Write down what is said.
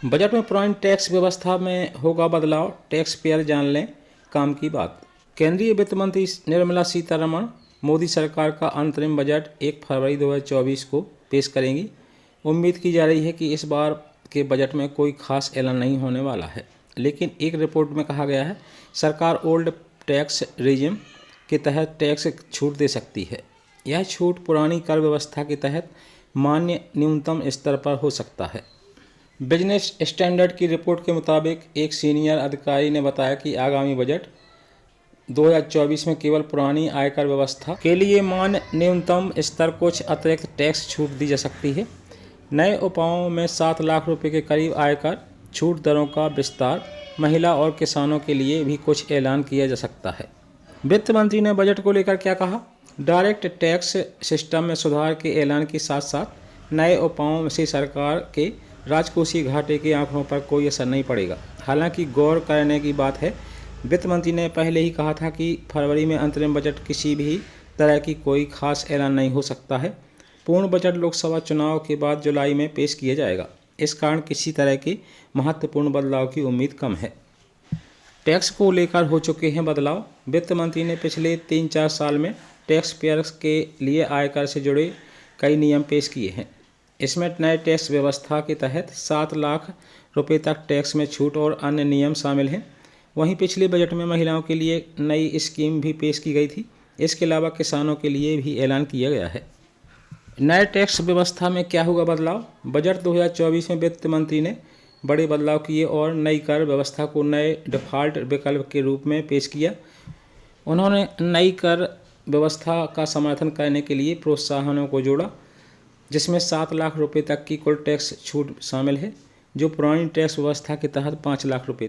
Budget में पुरानी tax व्यवस्था में होगा बदलाव, टैक्स पेयर जान लें काम की बात। केंद्रीय वित्त मंत्री निर्मला सीतारमण मोदी सरकार का अंतरिम बजट 1 फरवरी 2024 को पेश करेंगी। उम्मीद की जा रही है कि इस बार के बजट में कोई खास ऐलान नहीं होने वाला है, लेकिन एक रिपोर्ट में कहा गया है सरकार ओल्ड टैक्स रेजिम के तहत टैक्स छूट दे सकती है। यह छूट पुरानी कर व्यवस्था के तहत मान्य न्यूनतम स्तर पर हो सकता है। बिजनेस स्टैंडर्ड की रिपोर्ट के मुताबिक एक सीनियर अधिकारी ने बताया कि आगामी बजट 2024 में केवल पुरानी आयकर व्यवस्था के लिए मान्य न्यूनतम स्तर कुछ अतिरिक्त टैक्स छूट दी जा सकती है। नए उपायों में 7 लाख रुपए के करीब आयकर छूट दरों का विस्तार, महिला और किसानों के लिए भी कुछ ऐलान किया जा सकता है। वित्त मंत्री ने बजट को लेकर क्या कहा? डायरेक्ट टैक्स सिस्टम में सुधार के ऐलान के साथ साथ नए उपायों से सरकार के राजकोषीय घाटे के आंकड़ों पर कोई असर नहीं पड़ेगा। हालांकि गौर करने की बात है, वित्त मंत्री ने पहले ही कहा था कि फरवरी में अंतरिम बजट किसी भी तरह की कोई खास ऐलान नहीं हो सकता है। पूर्ण बजट लोकसभा चुनाव के बाद जुलाई में पेश किया जाएगा। इस कारण किसी तरह के महत्वपूर्ण बदलाव की उम्मीद कम है। टैक्स को लेकर हो चुके हैं बदलाव। वित्त मंत्री ने पिछले 3-4 साल में टैक्स पेयर्स के लिए आयकर से जुड़े कई नियम पेश किए हैं। इसमें नए टैक्स व्यवस्था के तहत 7 लाख रुपए तक टैक्स में छूट और अन्य नियम शामिल हैं। वहीं पिछले बजट में महिलाओं के लिए नई स्कीम भी पेश की गई थी। इसके अलावा किसानों के लिए भी ऐलान किया गया है। नए टैक्स व्यवस्था में क्या होगा बदलाव? बजट 2024 में वित्त मंत्री ने बड़े बदलाव किए और नई कर व्यवस्था को नए डिफ़ॉल्ट विकल्प के रूप में पेश किया। उन्होंने नई कर व्यवस्था का समर्थन करने के लिए प्रोत्साहनों को जोड़ा, जिसमें 7 लाख रुपए तक की कुल टैक्स छूट शामिल है, जो पुरानी टैक्स व्यवस्था के तहत 5 लाख रुपए